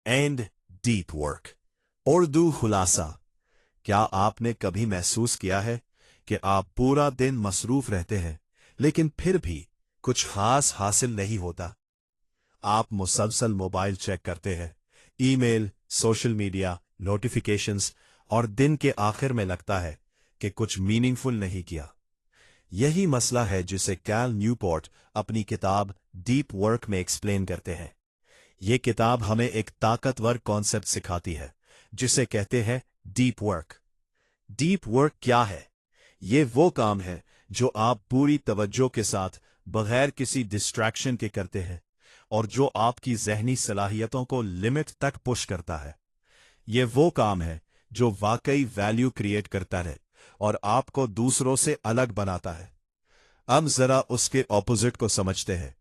And deep work. Urdu खुलासा। क्या आपने कभी महसूस किया है कि आप पूरा दिन मसरूफ रहते हैं लेकिन फिर भी कुछ खास हासिल नहीं होता? आप मुसलसल मोबाइल चेक करते हैं, ईमेल, सोशल मीडिया, नोटिफिकेशंस, और दिन के आखिर में लगता है कि कुछ मीनिंगफुल नहीं किया। यही मसला है जिसे कैल न्यूपोर्ट अपनी किताब डीप वर्क में एक्सप्लेन करते हैं। ये किताब हमें एक ताकतवर कॉन्सेप्ट सिखाती है जिसे कहते हैं डीप वर्क। डीप वर्क क्या है? ये वो काम है जो आप पूरी तवज्जो के साथ बगैर किसी डिस्ट्रैक्शन के करते हैं और जो आपकी जहनी सलाहियतों को लिमिट तक पुश करता है। ये वो काम है जो वाकई वैल्यू क्रिएट करता है और आपको दूसरों से अलग बनाता है। अब जरा उसके ऑपोजिट को समझते हैं।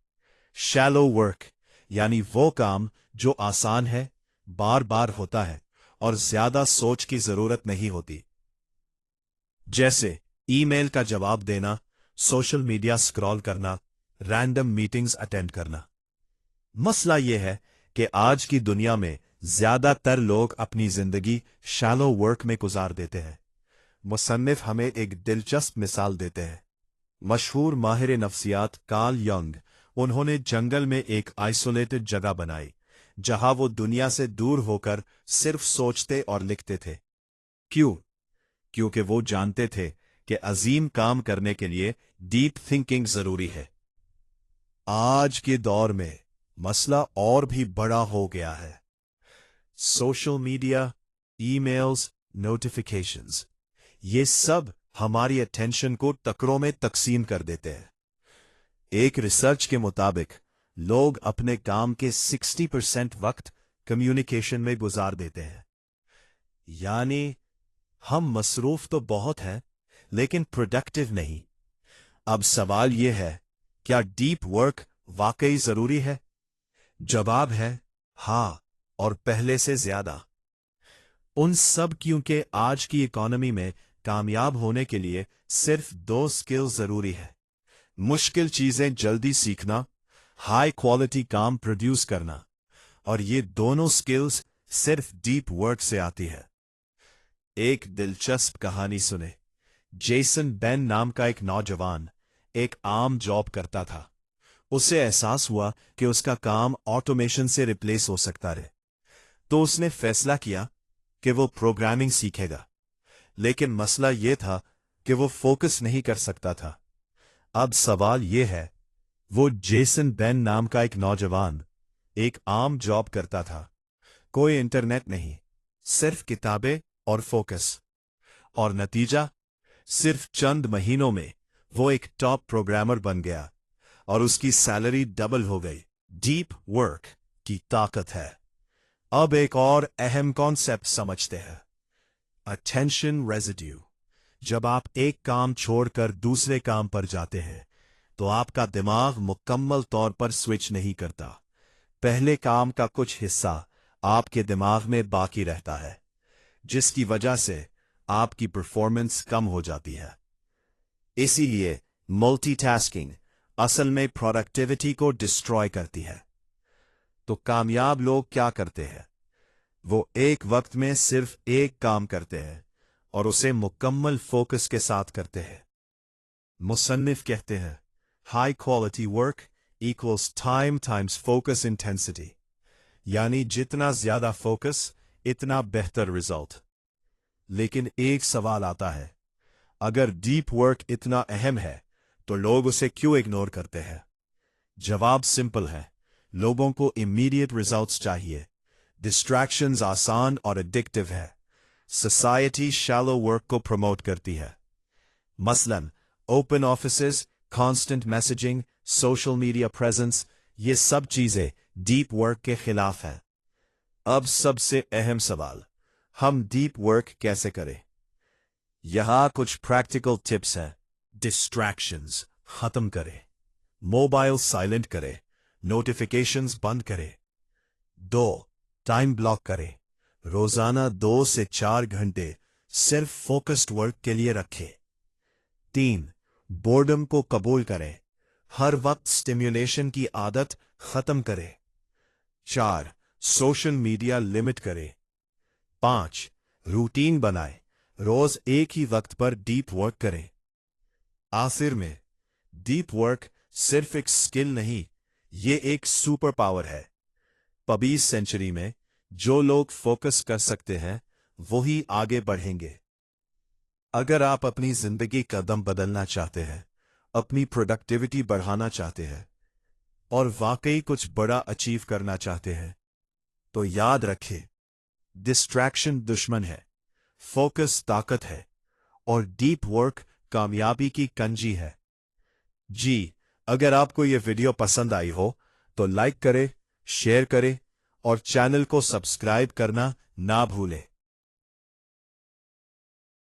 शैलो वर्क, यानी वो काम जो आसान है, बार बार होता है और ज्यादा सोच की जरूरत नहीं होती। जैसे ईमेल का जवाब देना, सोशल मीडिया स्क्रॉल करना, रैंडम मीटिंग्स अटेंड करना। मसला यह है कि आज की दुनिया में ज्यादातर लोग अपनी जिंदगी शैलो वर्क में गुजार देते हैं। मुसन्निफ हमें एक दिलचस्प मिसाल देते हैं। मशहूर माहिर नफ्सियात कार्ल यंग, उन्होंने जंगल में एक आइसोलेटेड जगह बनाई जहां वो दुनिया से दूर होकर सिर्फ सोचते और लिखते थे। क्यों? क्योंकि वो जानते थे कि अजीम काम करने के लिए डीप थिंकिंग जरूरी है। आज के दौर में मसला और भी बड़ा हो गया है। सोशल मीडिया, ईमेल्स, नोटिफिकेशंस, ये सब हमारी अटेंशन को टुकड़ों में तकसीम कर देते हैं। एक रिसर्च के मुताबिक लोग अपने काम के 60% वक्त कम्युनिकेशन में गुजार देते हैं। यानी हम मसरूफ तो बहुत हैं लेकिन प्रोडक्टिव नहीं। अब सवाल यह है, क्या डीप वर्क वाकई जरूरी है? जवाब है हां, और पहले से ज्यादा। उन सब क्योंकि आज की इकॉनमी में कामयाब होने के लिए सिर्फ 2 स्किल्स जरूरी है। मुश्किल चीजें जल्दी सीखना, हाई क्वालिटी काम प्रोड्यूस करना, और ये दोनों स्किल्स सिर्फ डीप वर्क से आती है। एक दिलचस्प कहानी सुने। जेसन बेन नाम का एक नौजवान एक आम जॉब करता था। उसे एहसास हुआ कि उसका काम ऑटोमेशन से रिप्लेस हो सकता है, तो उसने फैसला किया कि वो प्रोग्रामिंग सीखेगा। लेकिन मसला यह था कि वो फोकस नहीं कर सकता था। अब सवाल यह है, वो जेसन बेन नाम का एक नौजवान एक आम जॉब करता था, कोई इंटरनेट नहीं, सिर्फ किताबें और फोकस। और नतीजा, सिर्फ चंद महीनों में वो एक टॉप प्रोग्रामर बन गया और उसकी सैलरी डबल हो गई। डीप वर्क की ताकत है। अब एक और अहम कॉन्सेप्ट समझते हैं, अटेंशन रेजिड्यू। जब आप एक काम छोड़कर दूसरे काम पर जाते हैं तो आपका दिमाग मुकम्मल तौर पर स्विच नहीं करता। पहले काम का कुछ हिस्सा आपके दिमाग में बाकी रहता है, जिसकी वजह से आपकी परफॉर्मेंस कम हो जाती है। इसीलिए मल्टीटास्किंग असल में प्रोडक्टिविटी को डिस्ट्रॉय करती है। तो कामयाब लोग क्या करते हैं? वो एक वक्त में सिर्फ एक काम करते हैं और उसे मुकम्मल फोकस के साथ करते हैं। मुसन्निफ कहते हैं, high quality work equals time times focus intensity, यानी जितना ज्यादा फोकस इतना बेहतर रिजल्ट। लेकिन एक सवाल आता है, अगर डीप वर्क इतना अहम है तो लोग उसे क्यों इग्नोर करते हैं? जवाब सिंपल है, लोगों को इमीडिएट रिजल्ट्स चाहिए। डिस्ट्रैक्शंस आसान और एडिक्टिव है। सोसाइटी शैलो वर्क को प्रमोट करती है। मसलन open offices, constant messaging, social media presence, ये सब चीजें डीप वर्क के खिलाफ हैं। अब सबसे अहम सवाल, हम डीप वर्क कैसे करें? यहां कुछ प्रैक्टिकल टिप्स हैं। डिस्ट्रैक्शंस खत्म करें, मोबाइल साइलेंट करें, नोटिफिकेशंस बंद करें। 2, टाइम ब्लॉक करें, रोजाना 2 से 4 घंटे सिर्फ फोकस्ड वर्क के लिए रखें। 3, बोर्डम को कबूल करें, हर वक्त स्टिम्युलेशन की आदत खत्म करें। 4, सोशल मीडिया लिमिट करें। 5. रूटीन बनाएं, रोज एक ही वक्त पर डीप वर्क करें। आखिर में, डीप वर्क सिर्फ एक स्किल नहीं, ये एक सुपर पावर है। 20वीं सेंचुरी में जो लोग फोकस कर सकते हैं वही आगे बढ़ेंगे। अगर आप अपनी जिंदगी का दम बदलना चाहते हैं, अपनी प्रोडक्टिविटी बढ़ाना चाहते हैं और वाकई कुछ बड़ा अचीव करना चाहते हैं, तो याद रखें, डिस्ट्रैक्शन दुश्मन है, फोकस ताकत है और डीप वर्क कामयाबी की कंजी है। जी, अगर आपको यह वीडियो पसंद आई हो तो लाइक करें, शेयर करें और चैनल को सब्सक्राइब करना ना भूलें।